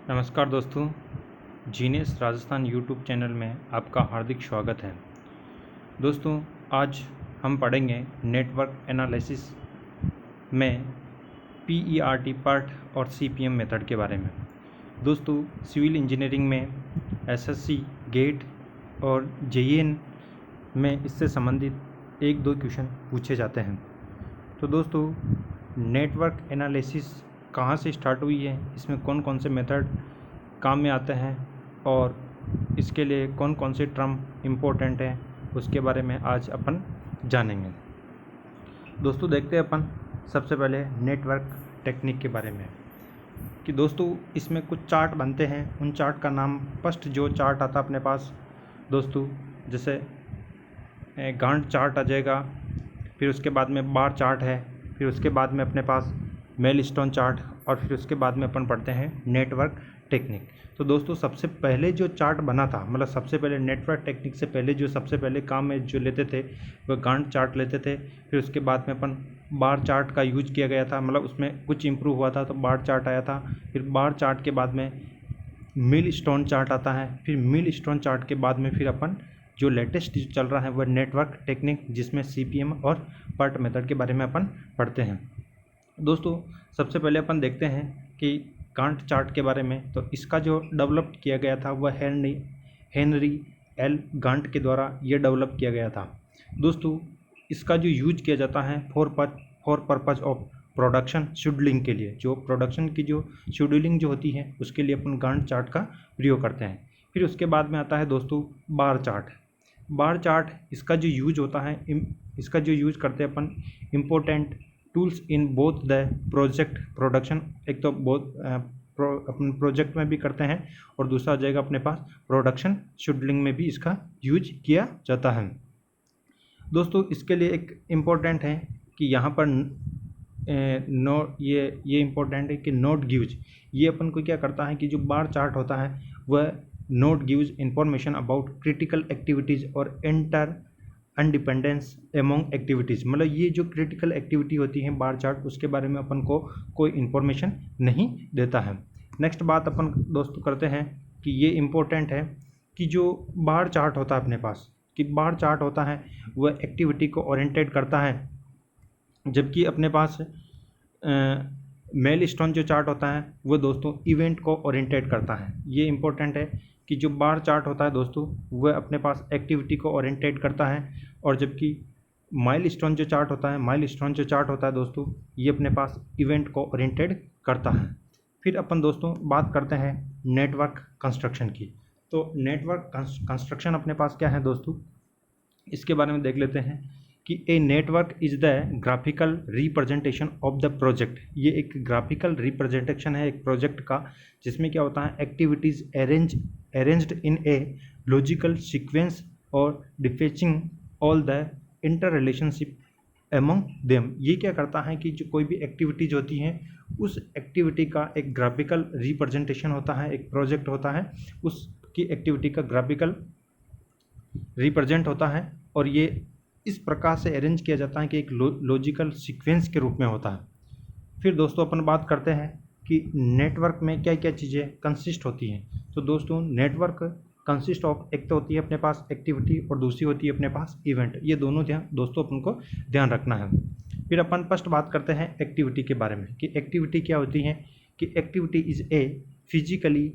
नमस्कार दोस्तों, genius Rajasthan YouTube channel में आपका हार्दिक स्वागत है। दोस्तों, आज हम पढ़ेंगे नेटवर्क एनालिसिस में PERT पार्ट और CPM मेथड के बारे में। दोस्तों, सिविल इंजीनियरिंग में SSC, गेट और JEN में इससे संबंधित 1-2 क्वेश्चन पूछे जाते हैं। तो दोस्तों, नेटवर्क एनालिसिस कहाँ से स्टार्ट हुई है, इसमें कौन कौन से मेथड काम में आते हैं और इसके लिए कौन कौन से टर्म इम्पोर्टेंट हैं, उसके बारे में आज अपन जानेंगे। दोस्तों, देखते हैं अपन सबसे पहले नेटवर्क टेक्निक के बारे में कि दोस्तों इसमें कुछ चार्ट बनते हैं। उन चार्ट का नाम, फर्स्ट जो चार्ट आता अपने पास दोस्तों, जैसे गांठ चार्ट आ जाएगा, फिर उसके बाद में बार चार्ट है, फिर उसके बाद में अपने पास मेलस्टोन चार्ट, और फिर उसके बाद में अपन पढ़ते हैं नेटवर्क टेक्निक। तो दोस्तों, सबसे पहले जो चार्ट बना था, मतलब सबसे पहले नेटवर्क टेक्निक से पहले जो सबसे पहले काम में जो लेते थे वह गांठ चार्ट लेते थे। फिर उसके बाद में अपन बार चार्ट का यूज किया गया था, मतलब उसमें कुछ इम्प्रूव हुआ था तो बार चार्ट आया था। फिर बार चार्ट के बाद में मिलस्टोन चार्ट आता है। फिर मिलस्टोन चार्ट के बाद में फिर अपन जो लेटेस्ट चल रहा है वह नेटवर्क टेक्निक, जिसमें CPM और PERT मेथड के बारे में अपन पढ़ते हैं। दोस्तों, सबसे पहले अपन देखते हैं कि गांठ चार्ट के बारे में। तो इसका जो डेवलप किया गया था वह हेनरी एल गांठ के द्वारा ये डेवलप किया गया था। दोस्तों, इसका जो यूज किया जाता है for purpose of production scheduling के लिए, जो प्रोडक्शन की जो शेड्यूलिंग जो होती है उसके लिए अपन गांठ चार्ट का प्रयोग करते हैं। फिर उसके बाद में आता है दोस्तों बार चार्ट। बार चार्ट, इसका जो यूज होता है, इसका जो यूज करते हैं अपन important tools in both the project production, एक तो अपन प्रोजेक्ट में भी करते हैं और दूसरा आ जाएगा अपने पास प्रोडक्शन शेड्यूलिंग में भी इसका यूज किया जाता है। दोस्तों, इसके लिए एक इम्पोर्टेंट है कि यहाँ पर ये इम्पोर्टेंट है कि नोट गिव्स, ये अपन को क्या करता है कि जो बार चार्ट होता है वह note gives information about critical activities और इंडिपेंडेंस एमोंग एक्टिविटीज़, मतलब ये जो क्रिटिकल एक्टिविटी होती है बार चार्ट, उसके बारे में अपन को कोई इन्फॉर्मेशन नहीं देता है। नेक्स्ट बात अपन दोस्तों करते हैं कि ये इम्पोर्टेंट है कि जो बार चार्ट होता है अपने पास, कि बार चार्ट होता है वह एक्टिविटी को ओरिएंटेड करता है, जबकि अपने पास मेलस्टोन जो चार्ट होता है वो दोस्तों इवेंट को ओरिएंटेड करता है। ये इम्पोर्टेंट है कि जो बार चार्ट होता है दोस्तों वह अपने पास एक्टिविटी को ओरिएंटेड करता है, और जबकि माइलस्टोन जो चार्ट होता है दोस्तों, ये अपने पास इवेंट को ओरिएंटेड करता है। फिर अपन दोस्तों बात करते हैं नेटवर्क कंस्ट्रक्शन की। तो नेटवर्क कंस्ट्रक्शन अपने पास क्या है दोस्तों, इसके बारे में देख लेते हैं कि a network is the graphical representation of the project. ये एक ग्राफिकल रिप्रेजेंटेशन है एक प्रोजेक्ट का, जिसमें क्या होता है activities arranged in a logical sequence और depicting all the inter relationship among them. ये क्या करता है कि जो कोई भी एक्टिविटीज होती हैं उस एक्टिविटी का एक ग्राफिकल रिप्रेजेंटेशन होता है, एक प्रोजेक्ट होता है, उसकी एक्टिविटी का ग्राफिकल रिप्रेजेंट होता है, और ये इस प्रकार से अरेंज किया जाता है कि एक लॉजिकल सीक्वेंस के रूप में होता है। फिर दोस्तों अपन बात करते हैं कि नेटवर्क में क्या क्या चीज़ें कंसिस्ट होती हैं। तो दोस्तों, नेटवर्क कंसिस्ट ऑफ, एक तो होती है अपने पास एक्टिविटी और दूसरी होती है अपने पास इवेंट। ये दोनों दोस्तों अपन को ध्यान रखना है। फिर अपन फर्स्ट बात करते हैं एक्टिविटी के बारे में कि एक्टिविटी क्या होती है, कि activity is a physically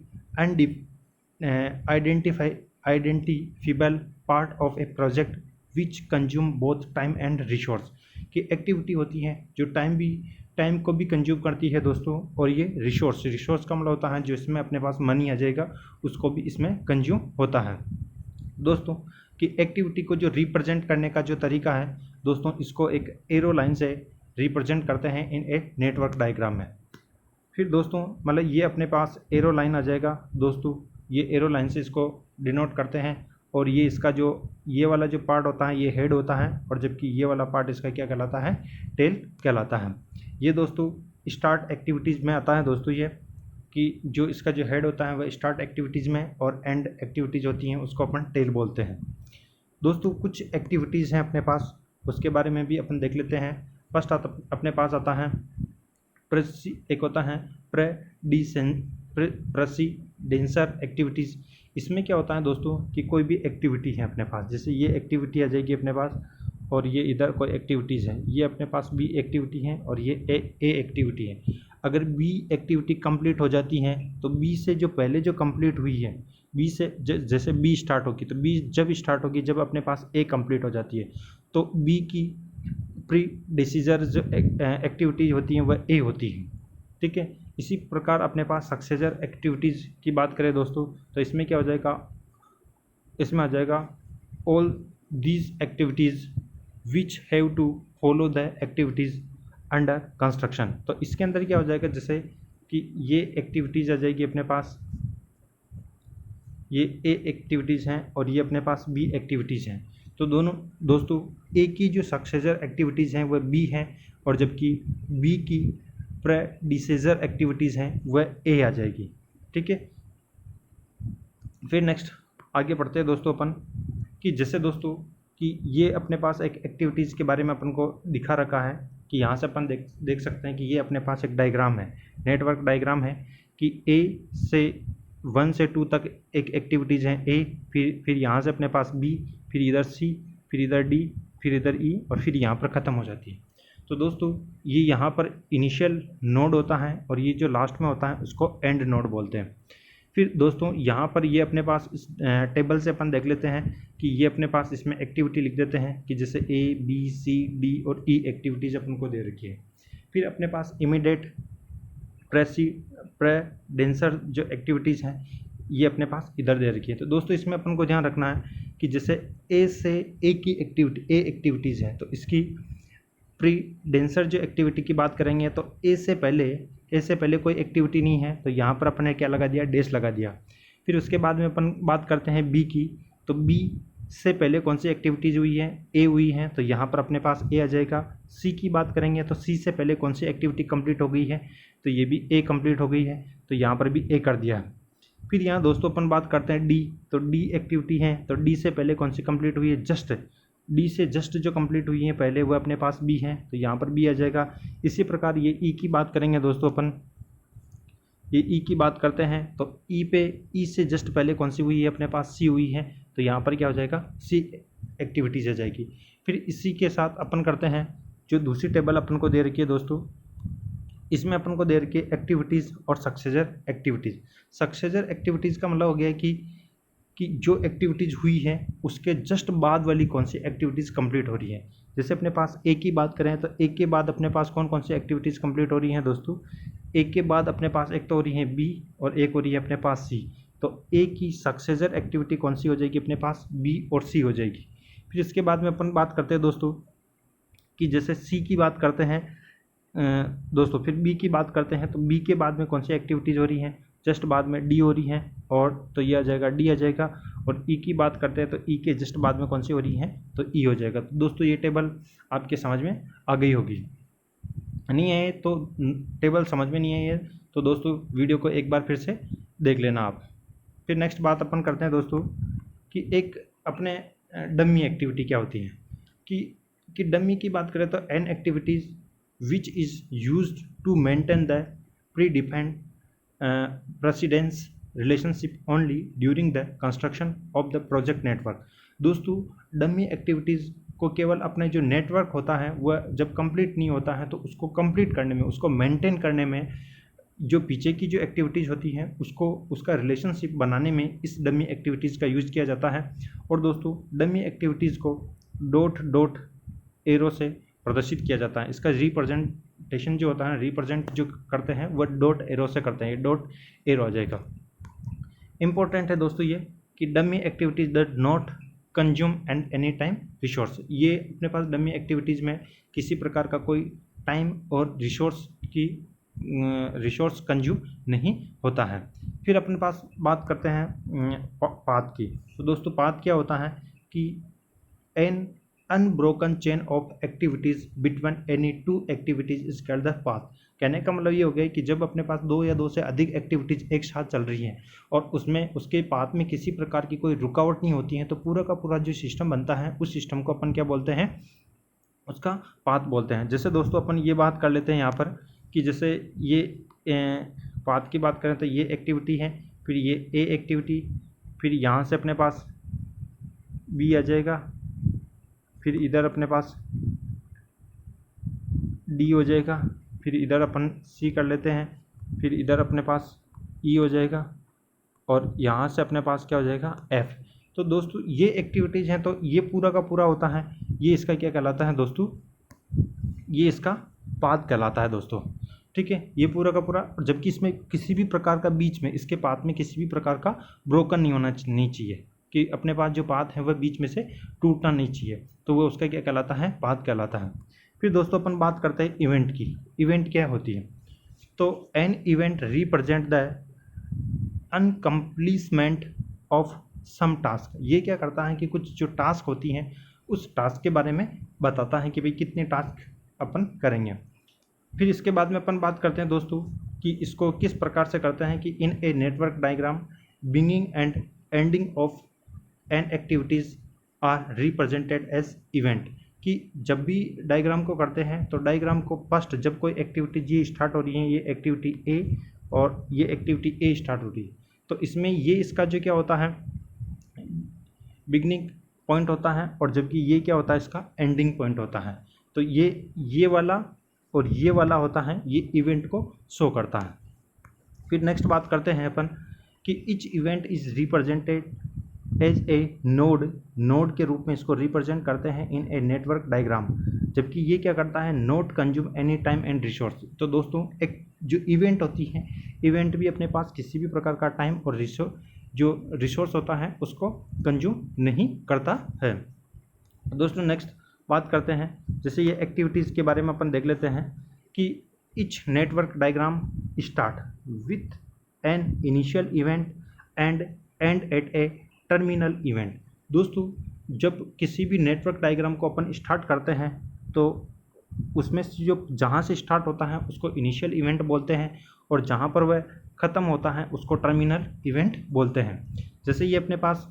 identifiable part of A project which consume both time and resource. कि एक्टिविटी होती है जो टाइम को भी कंज्यूम करती है दोस्तों, और ये रिसोर्स का मतलब होता है जो इसमें अपने पास मनी आ जाएगा उसको भी इसमें कंज्यूम होता है। दोस्तों, कि एक्टिविटी को जो रिप्रेजेंट करने का जो तरीका है दोस्तों, इसको एक एरो लाइन से रिप्रेजेंट करते हैं इन ए नेटवर्क डायग्राम में। फिर दोस्तों मतलब ये अपने पास एरो लाइन आ जाएगा दोस्तों, ये एरो लाइन से इसको डिनोट करते हैं, और ये इसका जो ये वाला जो पार्ट होता है ये हेड होता है, और जबकि ये वाला पार्ट इसका क्या कहलाता है, टेल कहलाता है। ये दोस्तों स्टार्ट एक्टिविटीज़ में आता है दोस्तों, ये कि जो इसका जो हेड होता है वह स्टार्ट एक्टिविटीज़ में, और एंड एक्टिविटीज़ होती हैं उसको अपन टेल बोलते हैं। दोस्तों, कुछ एक्टिविटीज़ हैं अपने पास, उसके बारे में भी अपन देख लेते हैं। फर्स्ट अपने पास आता है एक होता है प्रेसिडेंसर एक्टिविटीज़। इसमें क्या होता है दोस्तों कि कोई भी एक्टिविटी है अपने पास, जैसे ये एक्टिविटी आ जाएगी अपने पास और ये इधर कोई एक्टिविटीज़ है, ये अपने पास बी एक्टिविटी है और ये ए एक्टिविटी है। अगर बी एक्टिविटी कंप्लीट हो जाती है तो बी से जो पहले जो कंप्लीट हुई है, बी से जैसे बी स्टार्ट होगी तो बी जब स्टार्ट होगी जब अपने पास ए कंप्लीट हो जाती है तो बी की प्री डिसीजर जो एक्टिविटीज होती हैं वह ए होती है। ठीक है, इसी प्रकार अपने पास सक्सेसर एक्टिविटीज़ की बात करें दोस्तों तो इसमें क्या हो जाएगा, इसमें आ जाएगा all these activities which have to follow the activities under construction. तो इसके अंदर क्या हो जाएगा, जैसे कि ये एक्टिविटीज़ आ जाएगी अपने पास, ये ए एक्टिविटीज़ हैं और ये अपने पास बी एक्टिविटीज़ हैं। तो दोनों दोस्तों ए की जो सक्सेसर एक्टिविटीज़ हैं वह बी हैं और जबकि बी की प्रेडिसेसर एक्टिविटीज़ हैं वह ए आ जाएगी। ठीक है, फिर नेक्स्ट आगे बढ़ते हैं दोस्तों अपन कि जैसे दोस्तों कि ये अपने पास एक एक्टिविटीज़ के बारे में अपन को दिखा रखा है कि यहाँ से अपन देख सकते हैं कि ये अपने पास एक डायग्राम है, नेटवर्क डायग्राम है कि ए से 1 से 2 तक एक एक्टिविटीज़ हैं ए, फिर यहाँ से अपने पास बी, फिर इधर सी, फिर इधर डी, फिर इधर ई और फिर यहाँ पर ख़त्म हो जाती है। तो दोस्तों ये यहाँ पर इनिशियल नोड होता है और ये जो लास्ट में होता है उसको एंड नोड बोलते हैं। फिर दोस्तों यहाँ पर ये अपने पास इस टेबल से अपन देख लेते हैं कि ये अपने पास इसमें एक्टिविटी लिख देते हैं कि जैसे ए बी सी डी और ई एक्टिविटीज़ अपन को दे रखी है। फिर अपने पास इमीडिएट प्रेडेंसर जो एक्टिविटीज़ हैं ये अपने पास इधर दे रखी है। तो दोस्तों इसमें अपन को ध्यान रखना है कि जैसे ए से ए की एक्टिविटीज़ है तो इसकी प्रीडेंसर जो एक्टिविटी की बात करेंगे तो ए से पहले कोई एक्टिविटी नहीं है तो यहाँ पर अपन ने क्या लगा दिया, डैश लगा दिया। फिर उसके बाद में अपन बात करते हैं बी की, तो बी से पहले कौन सी एक्टिविटीज़ हुई है, ए हुई है तो यहाँ पर अपने पास ए आ जाएगा। सी की बात करेंगे तो सी से पहले कौन सी एक्टिविटी कंप्लीट हो गई है तो ये भी ए कंप्लीट हो गई है तो यहाँ पर भी ए कर दिया है। फिर यहाँ दोस्तों अपन बात करते हैं डी, तो डी एक्टिविटी है तो डी से पहले कौन सी कंप्लीट हुई है, जस्ट डी से जस्ट जो कंप्लीट हुई है पहले वो अपने पास बी है तो यहाँ पर बी आ जाएगा। इसी प्रकार ये ई की बात करेंगे दोस्तों अपन, ये ई की बात करते हैं तो ई से जस्ट पहले कौन सी हुई है अपने पास, सी हुई है तो यहाँ पर क्या हो जाएगा, सी एक्टिविटीज आ जाएगी। फिर इसी के साथ अपन करते हैं जो दूसरी टेबल अपन को दे रखी है दोस्तों, इसमें अपन को दे रखी है एक्टिविटीज़ और सक्सेसर एक्टिविटीज़। सक्सेसर एक्टिविटीज़ का मतलब हो गया कि जो एक्टिविटीज़ हुई है उसके जस्ट बाद वाली कौन सी एक्टिविटीज़ कंप्लीट हो रही है। जैसे अपने पास ए की बात करें तो ए के बाद अपने पास कौन कौन सी एक्टिविटीज़ कंप्लीट हो रही हैं दोस्तों, ए के बाद अपने पास एक तो हो रही है बी और एक हो रही है अपने पास सी। तो ए की सक्सेसर एक्टिविटी कौन सी हो जाएगी अपने पास, बी और सी हो जाएगी। फिर इसके बाद में अपन बात करते हैं दोस्तों कि जैसे सी की बात करते हैं दोस्तों, फिर बी की बात करते हैं तो बी के बाद में कौन सी एक्टिविटीज़ हो रही हैं, जस्ट बाद में डी हो रही हैं और तो ये आ जाएगा, डी आ जाएगा। और ई की बात करते हैं तो ई के जस्ट बाद में कौन सी हो रही हैं तो ई हो जाएगा। तो दोस्तों ये टेबल आपके समझ में आ गई होगी, नहीं है तो टेबल समझ में नहीं है ये तो दोस्तों वीडियो को एक बार फिर से देख लेना आप। फिर नेक्स्ट बात अपन करते हैं दोस्तों कि एक अपने डमी एक्टिविटी क्या होती है कि डमी की बात करें तो an activities which is used to maintain the predefined precedence relationship only during the construction of the project network. दोस्तों डमी एक्टिविटीज़ को केवल अपने जो नेटवर्क होता है वह जब कंप्लीट नहीं होता है तो उसको कंप्लीट करने में, उसको मेंटेन करने में जो पीछे की जो एक्टिविटीज़ होती हैं उसको उसका रिलेशनशिप बनाने में इस डमी एक्टिविटीज़ का यूज़ किया जाता है। और दोस्तों dummy activities co dot dot arrow से प्रदर्शित किया जाता है। इसका रिप्रेजेंटेशन जो होता है, रिप्रेजेंट जो करते हैं वह डॉट एरो से करते हैं, ये डॉट एरो आ जाएगा। इम्पोर्टेंट है दोस्तों ये कि dummy activities does not consume and any time resource. ये अपने पास डमी एक्टिविटीज़ में किसी प्रकार का कोई टाइम और रिसोर्स कंज्यूम नहीं होता है। फिर अपने पास बात करते हैं पाथ की। तो दोस्तों पाथ क्या होता है कि an unbroken chain of activities between any two activities is called the path. कहने का मतलब ये हो गया कि जब अपने पास दो या दो से अधिक एक्टिविटीज़ एक साथ चल रही हैं और उसमें उसके पाथ में किसी प्रकार की कोई रुकावट नहीं होती है तो पूरा का पूरा जो सिस्टम बनता है उस सिस्टम को अपन क्या बोलते हैं, उसका पाथ बोलते हैं। जैसे दोस्तों अपन ये बात कर लेते हैं यहाँ पर कि जैसे ये पाथ की बात करें तो ये एक्टिविटी है, फिर ये ए एक्टिविटी, फिर यहाँ से अपने पास बी आ जाएगा, फिर इधर अपने पास डी हो जाएगा, फिर इधर अपन सी कर लेते हैं, फिर इधर अपने पास ई हो जाएगा, और यहाँ से अपने पास क्या हो जाएगा एफ। तो दोस्तों ये एक्टिविटीज़ हैं, तो ये पूरा का पूरा होता है, ये इसका क्या कहलाता है दोस्तों, ये इसका पाथ कहलाता है दोस्तों। ठीक है, ये पूरा का पूरा, जबकि इसमें किसी भी प्रकार का बीच में, इसके पाथ में किसी भी प्रकार का ब्रोकन नहीं चाहिए, कि अपने पास जो पाथ है वह बीच में से टूटना नहीं चाहिए, तो वो उसका क्या कहलाता है, पाथ कहलाता है। फिर दोस्तों अपन बात करते हैं इवेंट की। इवेंट क्या होती है, तो an event represent the accomplishment of some task. ये क्या करता है कि कुछ जो टास्क होती हैं उस टास्क के बारे में बताता है कि भाई कितने टास्क अपन करेंगे। फिर इसके बाद में अपन बात करते हैं दोस्तों कि इसको किस प्रकार से करते हैं, कि in a network diagram beginning and ending of an activities are represented as event. कि जब भी डायग्राम को करते हैं तो डायग्राम को फर्स्ट जब कोई एक्टिविटी जी स्टार्ट हो रही है, ये एक्टिविटी ए और ये एक्टिविटी ए स्टार्ट हो रही है, तो इसमें ये इसका जो क्या होता है बिगनिंग पॉइंट होता है, और जबकि ये क्या होता है इसका एंडिंग पॉइंट होता है। तो ये वाला और ये वाला होता है, ये इवेंट को शो करता है। फिर नेक्स्ट बात करते हैं अपन कि each event is represented as a node के रूप में इसको रिप्रेजेंट करते हैं इन ए नेटवर्क डायग्राम, जबकि ये क्या करता है note consume any time and resource. तो दोस्तों एक जो इवेंट होती है, इवेंट भी अपने पास किसी भी प्रकार का टाइम और रिसोर्स होता है उसको कंज्यूम नहीं करता है। दोस्तों नेक्स्ट बात करते हैं, जैसे ये एक्टिविटीज़ के बारे में अपन देख लेते हैं कि each network diagram start with an initial event and end at a terminal event. दोस्तों जब किसी भी नेटवर्क डायग्राम को अपन स्टार्ट करते हैं तो उसमें से जो जहाँ से स्टार्ट होता है उसको इनिशियल इवेंट बोलते हैं, और जहाँ पर वह ख़त्म होता है उसको टर्मिनल इवेंट बोलते हैं। जैसे ये अपने पास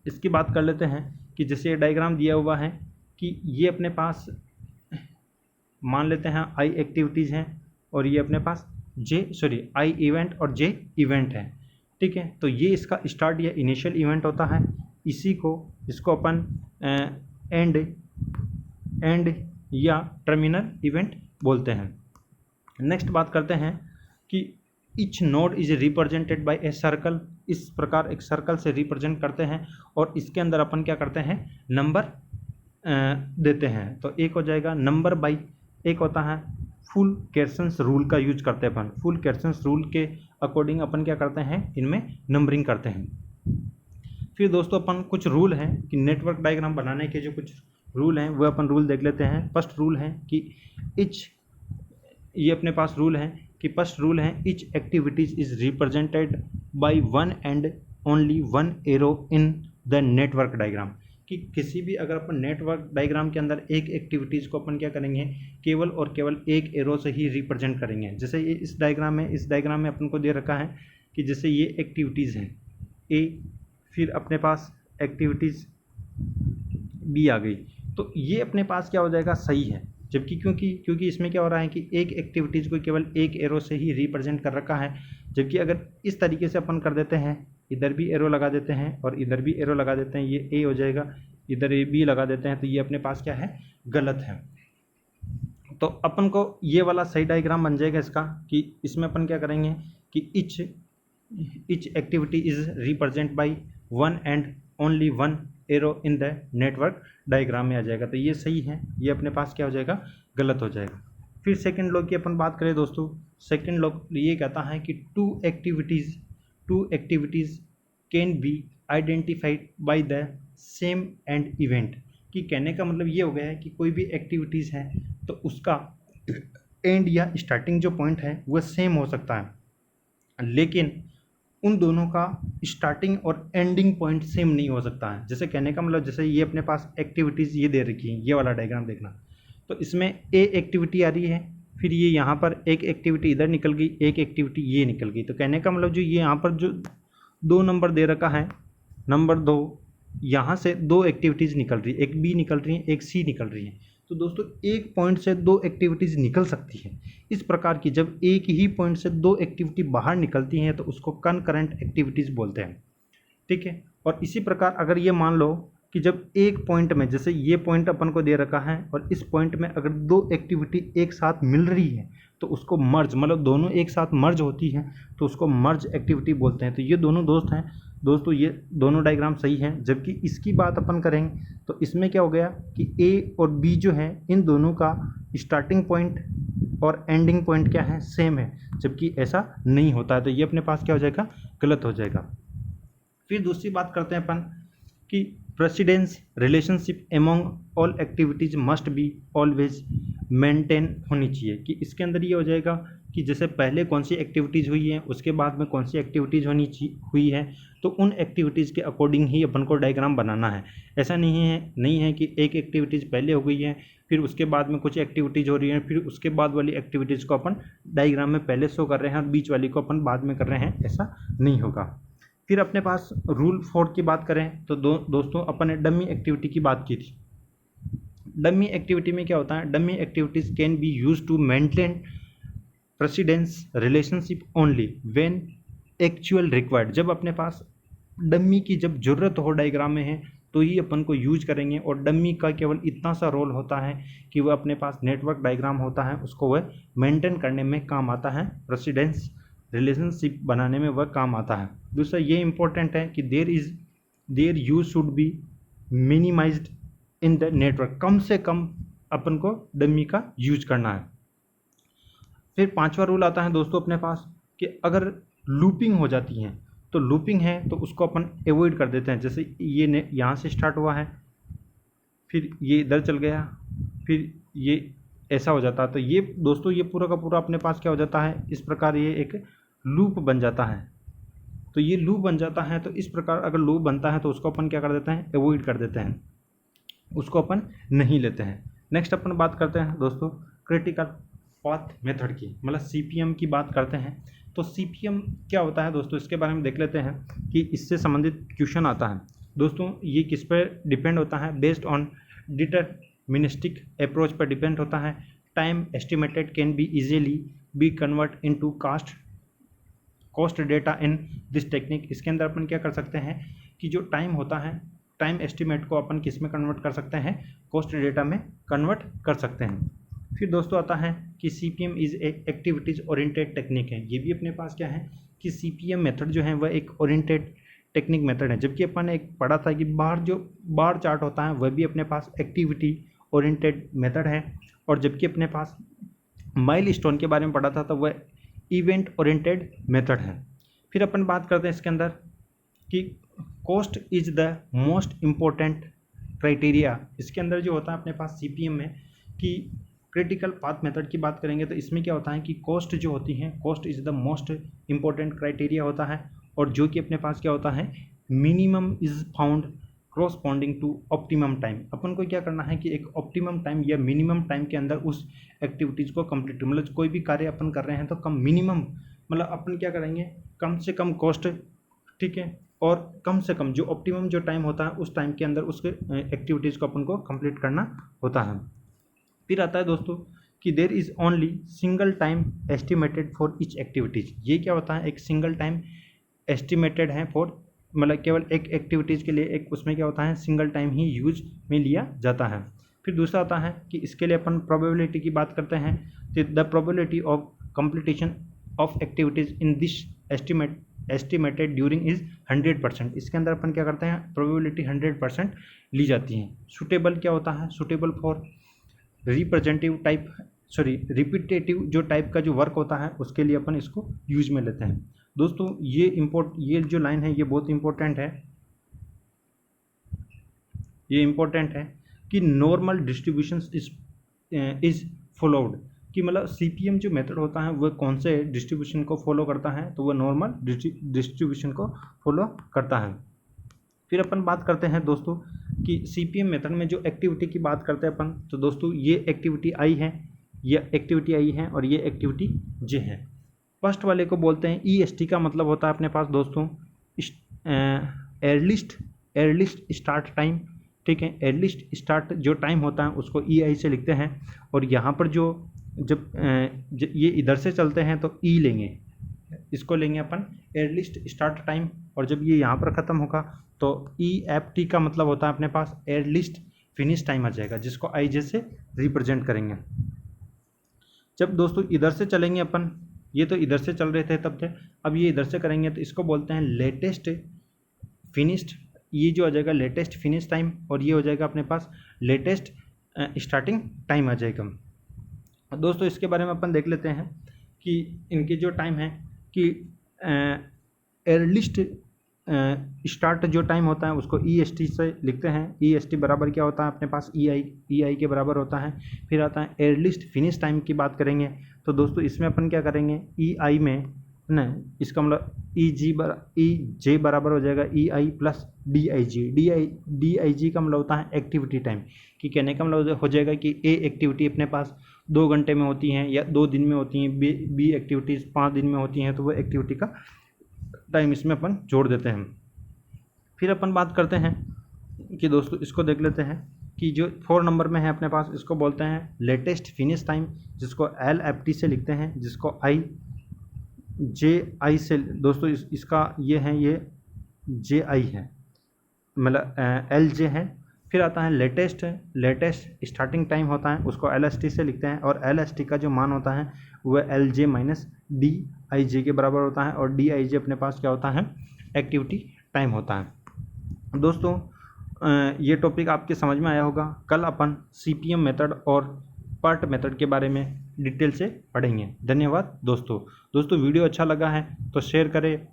इसकी बात कर लेते हैं कि जैसे ये डायग्राम दिया हुआ है कि ये अपने पास मान लेते हैं आई एक्टिविटीज़ हैं, और ये अपने पास आई इवेंट और जे इवेंट है। ठीक है, तो ये इसका स्टार्ट या इनिशियल इवेंट होता है, इसको अपन एंड या टर्मिनल इवेंट बोलते हैं। नेक्स्ट बात करते हैं कि each node is represented by a circle. इस प्रकार एक सर्कल से रिप्रेजेंट करते हैं, और इसके अंदर अपन क्या करते हैं नंबर देते हैं। तो एक हो जाएगा नंबर बाई, एक होता है फुल केर्सन्स रूल का यूज करते हैं अपन। फुल केर्सन्स रूल के अकॉर्डिंग अपन क्या करते हैं इनमें नंबरिंग करते हैं। फिर दोस्तों अपन कुछ रूल हैं कि नेटवर्क डायग्राम बनाने के जो कुछ रूल हैं वो अपन रूल देख लेते हैं। फर्स्ट रूल है कि ये अपने पास रूल है कि फर्स्ट रूल है each activities is represented by one and only one arrow in the network diagram. कि किसी भी अगर अपन नेटवर्क डायग्राम के अंदर एक एक्टिविटीज़ को अपन क्या करेंगे केवल और केवल एक एरो से ही रिप्रेजेंट करेंगे। जैसे ये इस डायग्राम में अपन को दे रखा है कि जैसे ये एक्टिविटीज़ हैं ए, फिर अपने पास एक्टिविटीज़ बी आ गई, तो ये अपने पास क्या हो जाएगा सही है। जबकि क्योंकि इसमें क्या हो रहा है कि एक एक्टिविटीज़ को केवल एक एरो से ही रिप्रेजेंट कर रखा है। जबकि अगर इस तरीके से अपन कर देते हैं, इधर भी एरो लगा देते हैं और इधर भी एरो लगा देते हैं, ये ए हो जाएगा, इधर ए बी लगा देते हैं, तो ये अपने पास क्या है गलत है। तो अपन को ये वाला सही डायग्राम बन जाएगा इसका कि इसमें अपन क्या करेंगे कि each activity is represent by one and only one arrow in the network diagram में आ जाएगा। तो ये सही है, ये अपने पास क्या हो जाएगा गलत हो जाएगा। फिर सेकंड लॉ की अपन बात करें दोस्तों, सेकंड लॉ ये कहता है कि two activities can be identified by the same end event. कि कहने का मतलब ये हो गया है कि कोई भी एक्टिविटीज़ है तो उसका एंड या स्टार्टिंग जो पॉइंट है वह सेम हो सकता है, लेकिन उन दोनों का स्टार्टिंग और एंडिंग पॉइंट सेम नहीं हो सकता है। जैसे कहने का मतलब जैसे ये अपने पास एक्टिविटीज़ ये दे रखी है, ये वाला डायग्राम देखना, तो इसमें ए एक्टिविटी आ रही है, फिर ये यहाँ पर एक एक्टिविटी इधर निकल गई, एक एक्टिविटी ये निकल गई। तो कहने का मतलब जो ये यहाँ पर जो 2 नंबर दे रखा है, नंबर 2, यहाँ से 2 एक्टिविटीज़ निकल रही है, एक बी निकल रही है, एक सी निकल रही है। तो दोस्तों एक पॉइंट से दो एक्टिविटीज़ निकल सकती है। इस प्रकार की जब एक ही पॉइंट से दो एक्टिविटी बाहर निकलती हैं तो उसको कनकरेंट एक्टिविटीज़ बोलते हैं, ठीक है। और इसी प्रकार अगर ये मान लो कि जब एक पॉइंट में, जैसे ये पॉइंट अपन को दे रखा है और इस पॉइंट में अगर दो एक्टिविटी एक साथ मिल रही है तो उसको मर्ज, मतलब दोनों एक साथ मर्ज होती हैं तो उसको मर्ज एक्टिविटी बोलते हैं। तो ये दोनों दोस्त हैं दोस्तों, ये दोनों डायग्राम सही हैं। जबकि इसकी बात अपन करेंगे तो इसमें क्या हो गया कि ए और बी जो है इन दोनों का स्टार्टिंग पॉइंट और एंडिंग पॉइंट क्या है, सेम है, जबकि ऐसा नहीं होता है। तो ये अपने पास क्या हो जाएगा, गलत हो जाएगा। फिर दूसरी बात करते हैं अपन कि precedence relationship among all activities must be always maintain होनी चाहिए। कि इसके अंदर ये हो जाएगा कि जैसे पहले कौन सी एक्टिविटीज़ हुई है, उसके बाद में कौन सी एक्टिविटीज़ हुई है, तो उन एक्टिविटीज़ के अकॉर्डिंग ही अपन को डायग्राम बनाना है। ऐसा नहीं है कि एक एक्टिविटीज़ पहले हो गई है फिर उसके बाद में कुछ एक्टिविटीज़ हो रही है, फिर उसके बाद वाली एक्टिविटीज़ को अपन डायग्राम में पहले शो कर रहे हैं और बीच वाली को अपन बाद में कर रहे हैं, ऐसा नहीं होगा। फिर अपने पास रूल 4 की बात करें तो दोस्तों अपन ने डमी एक्टिविटी की बात की थी। डमी एक्टिविटी में क्या होता है, dummy activities can be use to maintain precedence relationship only when actual required. जब अपने पास डमी की जब जरूरत हो डायग्राम में है तो ही अपन को यूज करेंगे। और डमी का केवल इतना सा रोल होता है कि वह अपने पास नेटवर्क डायग्राम होता है, उसको वह मेंटेन करने में काम आता है, प्रेसिडेंस रिलेशनशिप बनाने में वह काम आता है। दूसरा ये इंपॉर्टेंट है कि their use should be minimised in the network. कम से कम अपन को डमी का यूज करना है। फिर पांचवा रूल आता है दोस्तों अपने पास कि अगर लूपिंग हो जाती है तो लूपिंग है तो उसको अपन अवॉइड कर देते हैं। जैसे ये यहाँ से स्टार्ट हुआ है, फिर ये इधर चल गया, फिर ये ऐसा हो जाता है। तो ये दोस्तों ये पूरा का पूरा अपने पास क्या हो जाता है, इस प्रकार ये एक लूप बन जाता है। तो ये लूप बन जाता है, तो इस प्रकार अगर लूप बनता है तो उसको अपन क्या कर देते हैं, अवॉइड कर देते हैं, उसको अपन नहीं लेते हैं। नेक्स्ट अपन बात करते हैं दोस्तों क्रिटिकल पाथ मेथड की, मतलब सीपीएम की बात करते हैं। तो सीपीएम क्या होता है दोस्तों, इसके बारे में देख लेते हैं कि इससे संबंधित क्वेश्चन आता है। दोस्तों ये किस पर डिपेंड होता है, बेस्ड ऑन डिटरमिनिस्टिक अप्रोच पर डिपेंड होता है। Time estimated can be easily B convert into cost data in this technique. इसके अंदर अपन क्या कर सकते हैं कि जो टाइम होता है, टाइम एस्टिमेट को अपन किस में कन्वर्ट कर सकते हैं, कॉस्ट डेटा में कन्वर्ट कर सकते हैं। फिर दोस्तों आता है कि CPM is a activities oriented technique है। ये भी अपने पास क्या है कि सीपीएम मेथड जो है वह एक ओरिएंटेड टेक्निक मेथड है। जबकि अपन ने एक पढ़ा था कि बार चार्ट होता है वह भी अपने पास एक्टिविटी ओरिएंटेड मेथड है। और जबकि अपने पास माइलस्टोन के बारे में पढ़ा था तो वह इवेंट ओरिएंटेड मेथड है। फिर अपन बात करते हैं इसके अंदर कि cost is the most important criteria. इसके अंदर जो होता है अपने पास सीपीएम में कि क्रिटिकल पाथ मेथड की बात करेंगे तो इसमें क्या होता है कि कॉस्ट जो होती है, cost is the most important criteria होता है। और जो कि अपने पास क्या होता है, minimum is found corresponding to optimum time. अपन को क्या करना है कि एक ऑप्टिमम टाइम या मिनिमम टाइम के अंदर उस एक्टिविटीज़ को कंप्लीट, मतलब कोई भी कार्य अपन कर रहे हैं तो कम मिनिमम, मतलब अपन क्या करेंगे, कम से कम कॉस्ट, ठीक है, और कम से कम जो ऑप्टिमम जो टाइम होता है उस टाइम के अंदर उसके एक्टिविटीज़ को अपन को कंप्लीट करना होता है। फिर आता है दोस्तों कि there is only single time estimated for each activities. ये क्या होता है, एक सिंगल टाइम एस्टिमेटेड है फॉर, मतलब केवल एक एक्टिविटीज़ के लिए एक उसमें क्या होता है, सिंगल टाइम ही यूज में लिया जाता है। फिर दूसरा आता है कि इसके लिए अपन प्रोबेबिलिटी की बात करते हैं तो the probability of completion of activities in this estimated during is 100%। इसके अंदर अपन क्या करते हैं, प्रोबेबिलिटी 100% ली जाती है। सुटेबल क्या होता है, सुटेबल फॉर रिपीटेटिव जो टाइप का जो वर्क होता है उसके लिए अपन इसको यूज में लेते हैं। दोस्तों ये जो लाइन है ये बहुत इंपॉर्टेंट है, ये इंपॉर्टेंट है कि नॉर्मल डिस्ट्रीब्यूशन इज फॉलोड। कि मतलब सीपीएम जो मेथड होता है वह कौन से डिस्ट्रीब्यूशन को फॉलो करता है, तो वह नॉर्मल डिस्ट्रीब्यूशन को फॉलो करता है। फिर अपन बात करते हैं दोस्तों कि सीपीएम मेथड में जो एक्टिविटी की बात करते हैं अपन, तो दोस्तों ये एक्टिविटी आई है, ये एक्टिविटी आई है और ये एक्टिविटी जे है। फर्स्ट वाले को बोलते हैं ईएसटी का मतलब होता है अपने पास दोस्तों एयरलिस्ट स्टार्ट टाइम, ठीक है। अर्लीस्ट स्टार्ट जो टाइम होता है उसको EI से लिखते हैं, और यहाँ पर जो जब ये इधर से चलते हैं तो E लेंगे, इसको लेंगे अपन अर्लीस्ट स्टार्ट टाइम, और जब ये यहाँ पर ख़त्म होगा तो EFT का मतलब होता है अपने पास अर्लीस्ट फिनिश टाइम आ जाएगा, जिसको IJ से रिप्रेजेंट करेंगे। जब दोस्तों इधर से चलेंगे अपन, ये तो इधर से चल रहे थे तब थे, अब ये इधर से करेंगे तो इसको बोलते हैं लेटेस्ट फिनिश्ड, ये जो आ जाएगा लेटेस्ट फिनिश टाइम, और ये हो जाएगा अपने पास लेटेस्ट स्टार्टिंग टाइम आ जाएगा। दोस्तों इसके बारे में अपन देख लेते हैं कि इनके जो टाइम है कि अर्लीस्ट स्टार्ट जो टाइम होता है उसको EST से लिखते हैं। EST बराबर क्या होता है अपने पास EI के बराबर होता है। फिर आता है अर्लीस्ट फिनिश टाइम की बात करेंगे तो दोस्तों इसमें अपन क्या करेंगे, EI में ना इसका मतलब EJ बराबर हो जाएगा EI प्लस DIG का मतलब होता है एक्टिविटी टाइम, कि कहने का मतलब हो जाएगा कि A एक्टिविटी अपने पास 2 घंटे में होती हैं या 2 दिन में होती हैं, B एक्टिविटीज़ 5 दिन में होती हैं, तो वो एक्टिविटी का टाइम इसमें अपन जोड़ देते हैं। फिर अपन बात करते हैं कि दोस्तों इसको देख लेते हैं कि जो 4 नंबर में है अपने पास, इसको बोलते हैं लेटेस्ट फिनिश टाइम, जिसको LFT से लिखते हैं, जिसको JI से दोस्तों इसका ये है, ये JI है, मतलब LJ है। फिर आता है लेटेस्ट स्टार्टिंग टाइम होता है, उसको LST से लिखते हैं, और LST का जो मान होता है वह LJ माइनस DIJ के बराबर होता है, और DIJ अपने पास क्या होता है, एक्टिविटी टाइम होता है। दोस्तों ये टॉपिक आपके समझ में आया होगा। कल अपन CPM मेथड और PERT मेथड के बारे में डिटेल से पढ़ेंगे। धन्यवाद दोस्तों। वीडियो अच्छा लगा है तो शेयर करें,